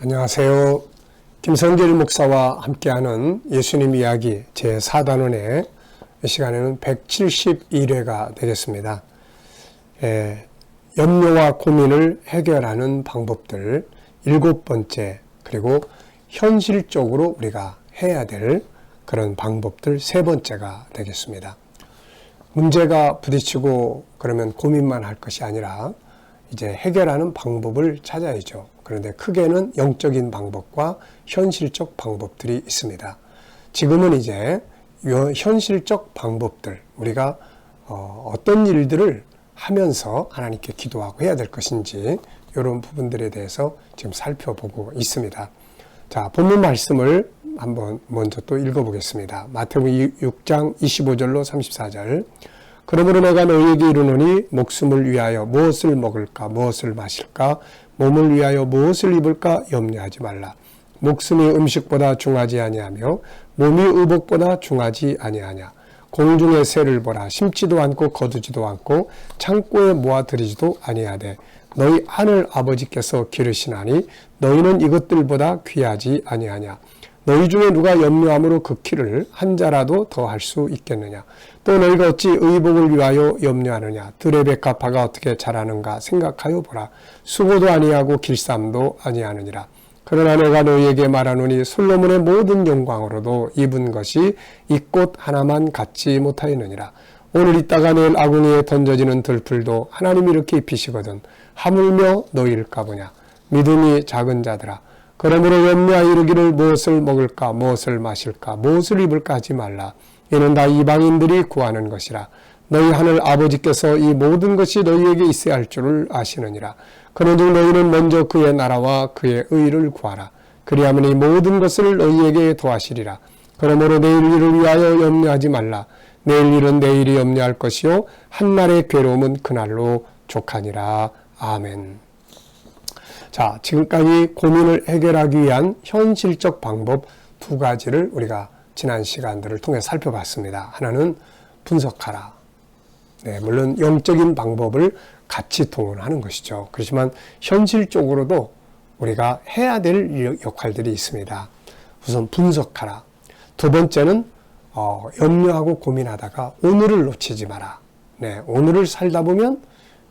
안녕하세요. 김성길 목사와 함께하는 예수님 이야기 제4단원의 이 시간에는 171회가 되겠습니다. 염려와 고민을 해결하는 방법들 7번째, 그리고 현실적으로 우리가 해야 될 그런 방법들 3번째가 되겠습니다. 문제가 부딪히고 그러면 고민만 할 것이 아니라 이제 해결하는 방법을 찾아야죠. 그런데 크게는 영적인 방법과 현실적 방법들이 있습니다. 지금은 이제 현실적 방법들, 우리가 어떤 일들을 하면서 하나님께 기도하고 해야 될 것인지 이런 부분들에 대해서 지금 살펴보고 있습니다. 자, 본문 말씀을 한번 먼저 또 읽어보겠습니다. 마태복음 6장 25절로 34절. 그러므로 내가 너희에게 이르노니 목숨을 위하여 무엇을 먹을까 무엇을 마실까 몸을 위하여 무엇을 입을까 염려하지 말라. 목숨이 음식보다 중하지 아니하며 몸이 의복보다 중하지 아니하냐. 공중의 새를 보라. 심지도 않고 거두지도 않고 창고에 모아들이지도 아니하되 너희 하늘 아버지께서 기르시나니 너희는 이것들보다 귀하지 아니하냐. 너희 중에 누가 염려함으로 그 키를 한 자라도 더 할 수 있겠느냐. 또 너희가 어찌 의복을 위하여 염려하느냐. 들의 백합화가 어떻게 자라는가 생각하여 보라. 수고도 아니하고 길쌈도 아니하느니라. 그러나 내가 너희에게 말하노니 솔로몬의 모든 영광으로도 입은 것이 이 꽃 하나만 갖지 못하였느니라. 오늘 있다가 내일 아궁이에 던져지는 들풀도 하나님이 이렇게 입히시거든 하물며 너희일까 보냐. 믿음이 작은 자들아. 그러므로 염려하여 이르기를 무엇을 먹을까 무엇을 마실까 무엇을 입을까 하지 말라. 이는 다 이방인들이 구하는 것이라. 너희 하늘 아버지께서 이 모든 것이 너희에게 있어야 할 줄을 아시느니라. 그런즉 너희는 먼저 그의 나라와 그의 의를 구하라. 그리하면 이 모든 것을 너희에게 더하시리라. 그러므로 내일 일을 위하여 염려하지 말라. 내일 일은 내일이 염려할 것이요 한날의 괴로움은 그날로 족하니라. 아멘. 자, 지금까지 고민을 해결하기 위한 현실적 방법 2가지를 우리가 지난 시간들을 통해 살펴봤습니다. 하나는 분석하라. 네, 물론 영적인 방법을 같이 동원하는 것이죠. 그렇지만 현실적으로도 우리가 해야 될 역할들이 있습니다. 우선 분석하라. 2번째는 염려하고 고민하다가 오늘을 놓치지 마라. 네, 오늘을 살다 보면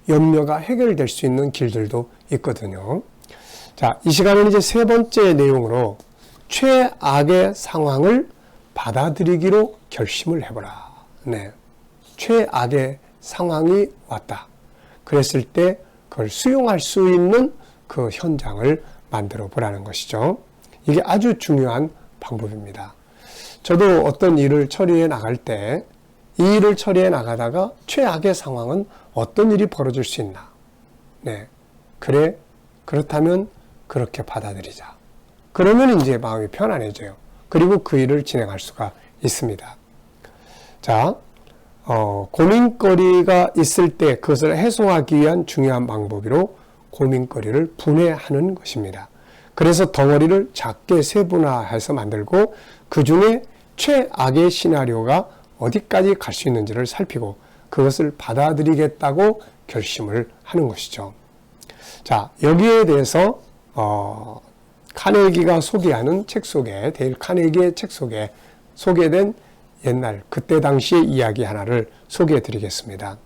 염려가 해결될 수 있는 길들도 있거든요. 자, 이 시간은 이제 3번째 내용으로 최악의 상황을 받아들이기로 결심을 해보라. 네, 최악의 상황이 왔다. 그랬을 때 그걸 수용할 수 있는 그 현장을 만들어 보라는 것이죠. 이게 아주 중요한 방법입니다. 저도 어떤 일을 처리해 나갈 때 이 일을 처리해 나가다가 최악의 상황은 어떤 일이 벌어질 수 있나. 네, 그래, 그렇다면 그렇게 받아들이자. 그러면 이제 마음이 편안해져요. 그리고 그 일을 진행할 수가 있습니다. 자, 고민거리가 있을 때 그것을 해소하기 위한 중요한 방법으로 고민거리를 분해하는 것입니다. 그래서 덩어리를 작게 세분화해서 만들고 그 중에 최악의 시나리오가 어디까지 갈 수 있는지를 살피고 그것을 받아들이겠다고 결심을 하는 것이죠. 자, 여기에 대해서 카네기가 소개하는 책 속에, 데일 카네기의 책 속에 소개된 옛날 그때 당시의 이야기 하나를 소개해 드리겠습니다.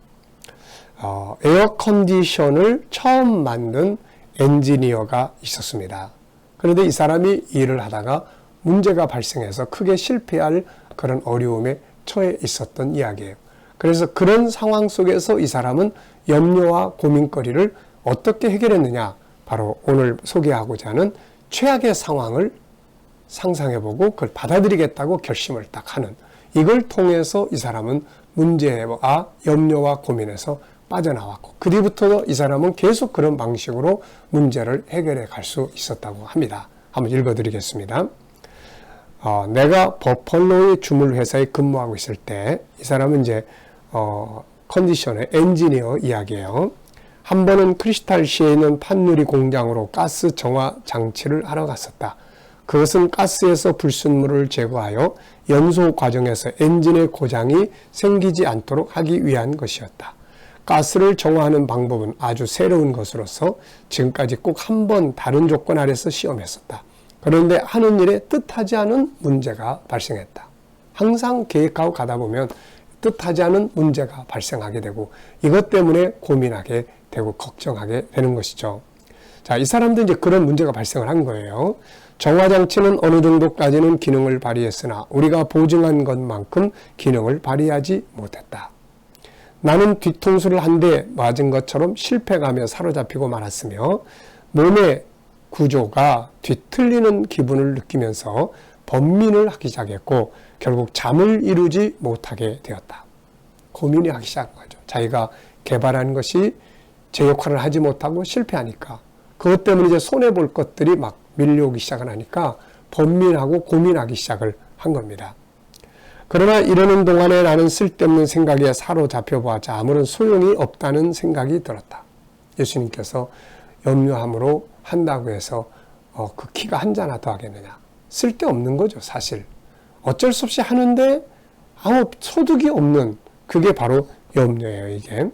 에어컨디션을 처음 만든 엔지니어가 있었습니다. 그런데 이 사람이 일을 하다가 문제가 발생해서 크게 실패할 그런 어려움에 처해 있었던 이야기예요. 그래서 그런 상황 속에서 이 사람은 염려와 고민거리를 어떻게 해결했느냐, 바로 오늘 소개하고자 하는 최악의 상황을 상상해보고 그걸 받아들이겠다고 결심을 딱 하는, 이걸 통해서 이 사람은 문제와 염려와 고민에서 빠져나왔고 그 뒤부터도 이 사람은 계속 그런 방식으로 문제를 해결해 갈 수 있었다고 합니다. 한번 읽어드리겠습니다. 내가 버펄로의 주물 회사에 근무하고 있을 때 이 사람은 이제 컨디션의 엔지니어 이야기예요. 한 번은 크리스탈시에 있는 판유리 공장으로 가스 정화 장치를 하러 갔었다. 그것은 가스에서 불순물을 제거하여 연소 과정에서 엔진의 고장이 생기지 않도록 하기 위한 것이었다. 가스를 정화하는 방법은 아주 새로운 것으로서 지금까지 꼭 한 번 다른 조건 아래서 시험했었다. 그런데 하는 일에 뜻하지 않은 문제가 발생했다. 항상 계획하고 가다 보면 뜻하지 않은 문제가 발생하게 되고 이것 때문에 고민하게 되고 걱정하게 되는 것이죠. 자, 이 사람도 이제 그런 문제가 발생을 한 거예요. 정화장치는 어느 정도까지는 기능을 발휘했으나 우리가 보증한 것만큼 기능을 발휘하지 못했다. 나는 뒤통수를 한 대 맞은 것처럼 실패가며 사로잡히고 말았으며 몸의 구조가 뒤틀리는 기분을 느끼면서 번민을 하기 시작했고 결국 잠을 이루지 못하게 되었다. 고민이 하기 시작한 거죠. 자기가 개발한 것이 제 역할을 하지 못하고 실패하니까 그것 때문에 이제 손해볼 것들이 막 밀려오기 시작을 하니까 번민하고 고민하기 시작을 한 겁니다. 그러나 이러는 동안에 나는 쓸데없는 생각에 사로잡혀보았자 아무런 소용이 없다는 생각이 들었다. 예수님께서 염려함으로 한다고 해서 그 키가 한 잔 더 하겠느냐. 쓸데없는 거죠, 사실. 어쩔 수 없이 하는데 아무 소득이 없는 그게 바로 염려예요, 이게.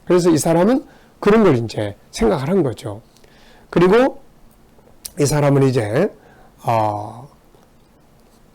그래서 이 사람은 그런 걸 이제 생각을 한 거죠. 그리고 이 사람은 이제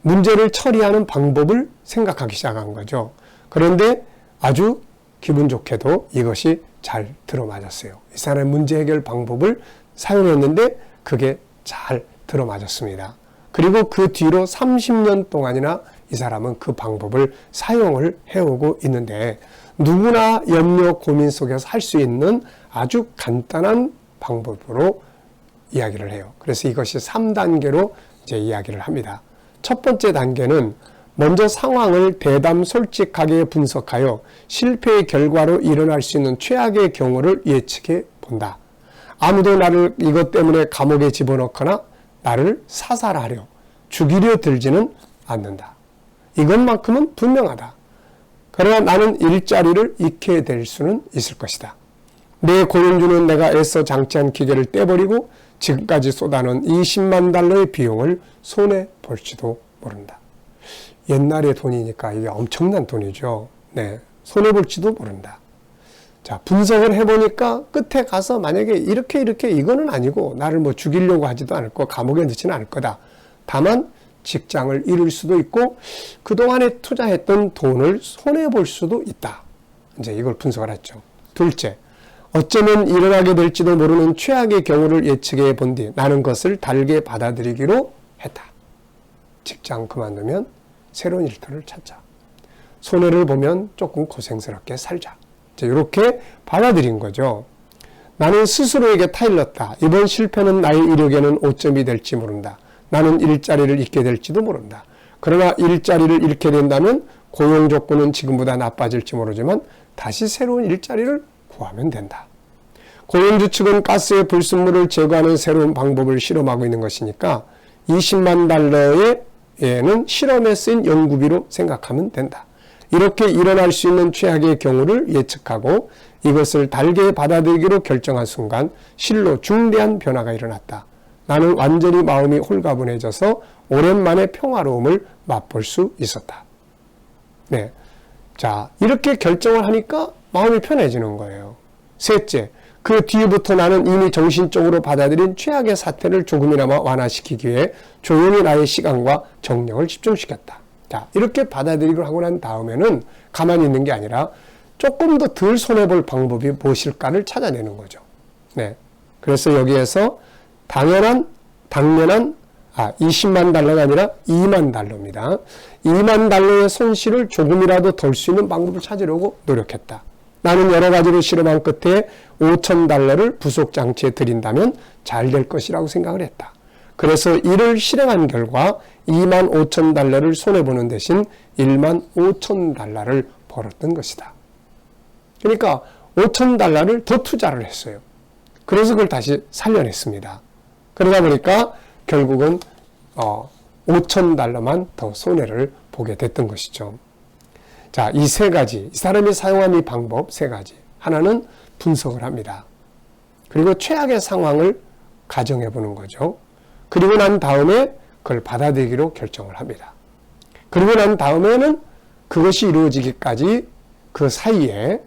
문제를 처리하는 방법을 생각하기 시작한 거죠. 그런데 아주 기분 좋게도 이것이 잘 들어맞았어요. 이 사람의 문제 해결 방법을 사용했는데 그게 잘 들어맞았습니다. 그리고 그 뒤로 30년 동안이나 이 사람은 그 방법을 사용을 해오고 있는데 누구나 염려 고민 속에서 할 수 있는 아주 간단한 방법으로 이야기를 해요. 그래서 이것이 3단계로 이제 이야기를 합니다. 첫 번째 단계는 먼저 상황을 대담 솔직하게 분석하여 실패의 결과로 일어날 수 있는 최악의 경우를 예측해 본다. 아무도 나를 이것 때문에 감옥에 집어넣거나 나를 사살하려 죽이려 들지는 않는다. 이것만큼은 분명하다. 그러나 나는 일자리를 잃게 될 수는 있을 것이다. 내 고용주는 내가 애써 장치한 기계를 떼버리고 지금까지 쏟아놓은 20만 달러의 비용을 손해볼지도 모른다. 옛날의 돈이니까 이게 엄청난 돈이죠. 네, 손해볼지도 모른다. 자, 분석을 해보니까 끝에 가서 만약에 이렇게 이거는 아니고 나를 뭐 죽이려고 하지도 않을 거, 감옥에 넣지는 않을 거다. 다만 직장을 잃을 수도 있고 그동안에 투자했던 돈을 손해볼 수도 있다. 이제 이걸 분석을 했죠. 둘째, 어쩌면 일어나게 될지도 모르는 최악의 경우를 예측해 본 뒤 나는 그것을 달게 받아들이기로 했다. 직장 그만두면 새로운 일터를 찾자. 손해를 보면 조금 고생스럽게 살자. 이렇게 받아들인 거죠. 나는 스스로에게 타일렀다. 이번 실패는 나의 이력에는 오점이 될지 모른다. 나는 일자리를 잃게 될지도 모른다. 그러나 일자리를 잃게 된다면 고용 조건은 지금보다 나빠질지 모르지만 다시 새로운 일자리를 구하면 된다. 고용주 측은 가스의 불순물을 제거하는 새로운 방법을 실험하고 있는 것이니까 20만 달러에는 실험에 쓰인 연구비로 생각하면 된다. 이렇게 일어날 수 있는 최악의 경우를 예측하고 이것을 달게 받아들이기로 결정한 순간 실로 중대한 변화가 일어났다. 나는 완전히 마음이 홀가분해져서 오랜만에 평화로움을 맛볼 수 있었다. 네. 자, 이렇게 결정을 하니까 마음이 편해지는 거예요. 셋째, 그 뒤부터 나는 이미 정신적으로 받아들인 최악의 사태를 조금이나마 완화시키기 위해 조용히 나의 시간과 정력을 집중시켰다. 자, 이렇게 받아들이고 하고 난 다음에는 가만히 있는 게 아니라 조금 더 덜 손해볼 방법이 무엇일까를 찾아내는 거죠. 네. 그래서 여기에서 당연한 20만 달러가 아니라 2만 달러입니다. 2만 달러의 손실을 조금이라도 덜 수 있는 방법을 찾으려고 노력했다. 나는 여러 가지로 실험한 끝에 5천 달러를 부속 장치에 들인다면 잘 될 것이라고 생각을 했다. 그래서 이를 실행한 결과 2만 5천 달러를 손해보는 대신 1만 5천 달러를 벌었던 것이다. 그러니까 5천 달러를 더 투자를 했어요. 그래서 그걸 다시 살려냈습니다. 그러다 보니까 결국은 5천 달러만 더 손해를 보게 됐던 것이죠. 자, 이 세 가지, 이 사람이 사용한 이 방법 세 가지. 하나는 분석을 합니다. 그리고 최악의 상황을 가정해 보는 거죠. 그리고 난 다음에 그걸 받아들이기로 결정을 합니다. 그리고 난 다음에는 그것이 이루어지기까지 그 사이에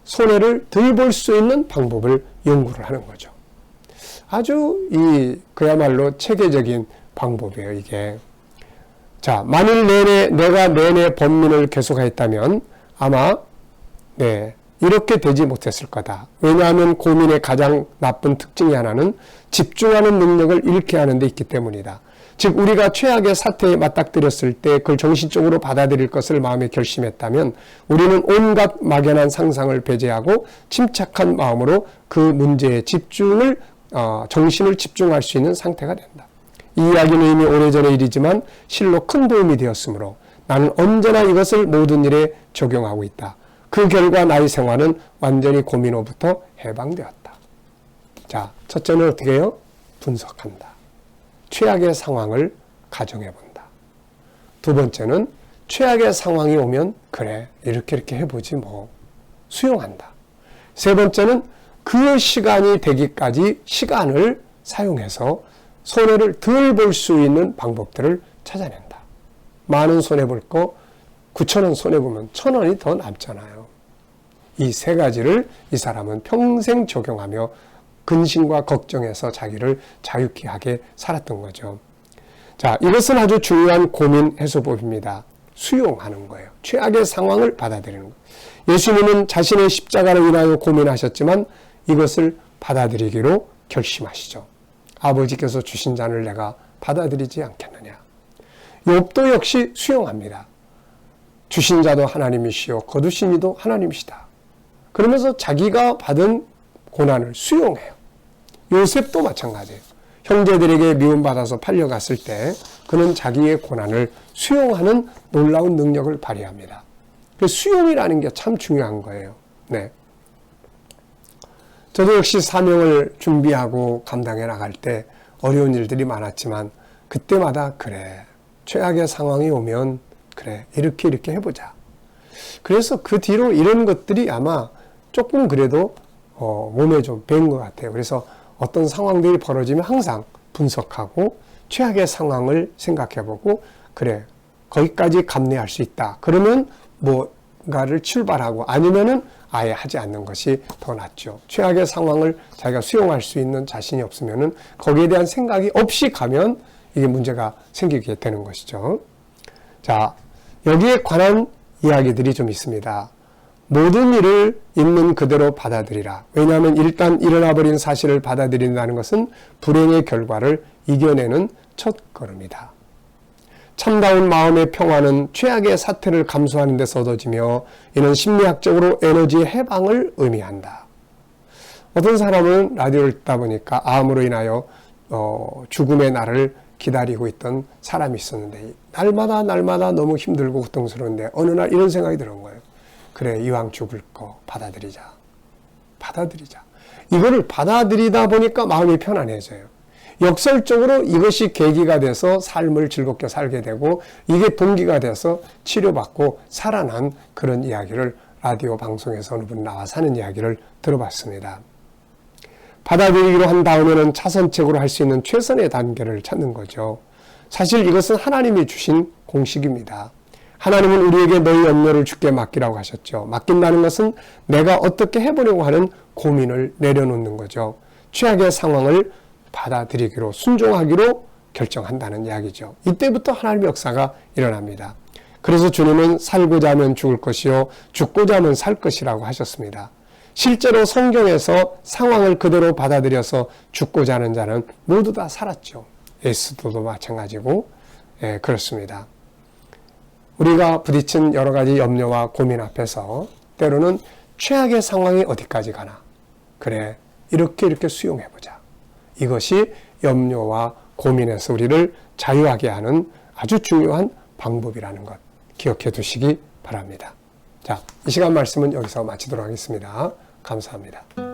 손해를 덜 볼 수 있는 방법을 연구를 하는 거죠. 아주 그야말로 체계적인 방법이에요, 이게. 자, 만일 내가 내내 번민을 계속했다면 아마, 이렇게 되지 못했을 거다. 왜냐하면 고민의 가장 나쁜 특징이 하나는 집중하는 능력을 잃게 하는 데 있기 때문이다. 즉 우리가 최악의 사태에 맞닥뜨렸을 때 그걸 정신적으로 받아들일 것을 마음에 결심했다면 우리는 온갖 막연한 상상을 배제하고 침착한 마음으로 그 문제에 정신을 집중할 수 있는 상태가 된다. 이 이야기는 이미 오래전의 일이지만 실로 큰 도움이 되었으므로 나는 언제나 이것을 모든 일에 적용하고 있다. 그 결과 나의 생활은 완전히 고민으로부터 해방되었다. 자, 첫째는 어떻게 해요? 분석한다. 최악의 상황을 가정해본다. 두 번째는 최악의 상황이 오면 그래 이렇게 해보지 뭐 수용한다. 세 번째는 그 시간이 되기까지 시간을 사용해서 손해를 덜 볼 수 있는 방법들을 찾아낸다. 많은 손해볼 거 9,000원 손해보면 1,000원이 더 남잖아요. 이 세 가지를 이 사람은 평생 적용하며 근심과 걱정에서 자기를 자유케 하게 살았던 거죠. 자, 이것은 아주 중요한 고민 해소법입니다. 수용하는 거예요. 최악의 상황을 받아들이는 거예요. 예수님은 자신의 십자가를 인하여 고민하셨지만 이것을 받아들이기로 결심하시죠. 아버지께서 주신 잔을 내가 받아들이지 않겠느냐. 욥도 역시 수용합니다. 주신 자도 하나님이시요 거두신 이도 하나님이시다. 그러면서 자기가 받은 고난을 수용해요. 요셉도 마찬가지예요. 형제들에게 미움받아서 팔려갔을 때 그는 자기의 고난을 수용하는 놀라운 능력을 발휘합니다. 수용이라는 게 참 중요한 거예요. 저도 역시 사명을 준비하고 감당해 나갈 때 어려운 일들이 많았지만 그때마다 그래 최악의 상황이 오면 그래 이렇게 해보자. 그래서 그 뒤로 이런 것들이 아마 조금 그래도 몸에 좀 밴 것 같아요. 그래서 어떤 상황들이 벌어지면 항상 분석하고 최악의 상황을 생각해보고 그래 거기까지 감내할 수 있다. 그러면 뭔가를 출발하고 아니면은 아예 하지 않는 것이 더 낫죠. 최악의 상황을 자기가 수용할 수 있는 자신이 없으면은 거기에 대한 생각이 없이 가면 이게 문제가 생기게 되는 것이죠. 자, 여기에 관한 이야기들이 좀 있습니다. 모든 일을 있는 그대로 받아들이라. 왜냐하면 일단 일어나버린 사실을 받아들인다는 것은 불행의 결과를 이겨내는 첫 걸음이다. 참다운 마음의 평화는 최악의 사태를 감수하는 데서 얻어지며 이는 심리학적으로 에너지의 해방을 의미한다. 어떤 사람은 라디오를 듣다 보니까 암으로 인하여 죽음의 날을 기다리고 있던 사람이 있었는데 날마다 너무 힘들고 고통스러운데 어느 날 이런 생각이 들은 거예요. 그래 이왕 죽을 거 받아들이자. 이거를 받아들이다 보니까 마음이 편안해져요. 역설적으로 이것이 계기가 돼서 삶을 즐겁게 살게 되고 이게 동기가 돼서 치료받고 살아난 그런 이야기를 라디오 방송에서 어느 분 나와서 하는 이야기를 들어봤습니다. 받아들이기로 한 다음에는 차선책으로 할 수 있는 최선의 단계를 찾는 거죠. 사실 이것은 하나님이 주신 공식입니다. 하나님은 우리에게 너희 염려를 주께 맡기라고 하셨죠. 맡긴다는 것은 내가 어떻게 해보려고 하는 고민을 내려놓는 거죠. 최악의 상황을 받아들이기로 순종하기로 결정한다는 이야기죠. 이때부터 하나님의 역사가 일어납니다. 그래서 주님은 살고자 하면 죽을 것이요 죽고자 하면 살 것이라고 하셨습니다. 실제로 성경에서 상황을 그대로 받아들여서 죽고자 하는 자는 모두 다 살았죠. 에스더도 마찬가지고 그렇습니다. 우리가 부딪힌 여러 가지 염려와 고민 앞에서 때로는 최악의 상황이 어디까지 가나 그래 이렇게 수용해보자. 이것이 염려와 고민에서 우리를 자유하게 하는 아주 중요한 방법이라는 것 기억해 두시기 바랍니다. 자, 이 시간 말씀은 여기서 마치도록 하겠습니다. 감사합니다.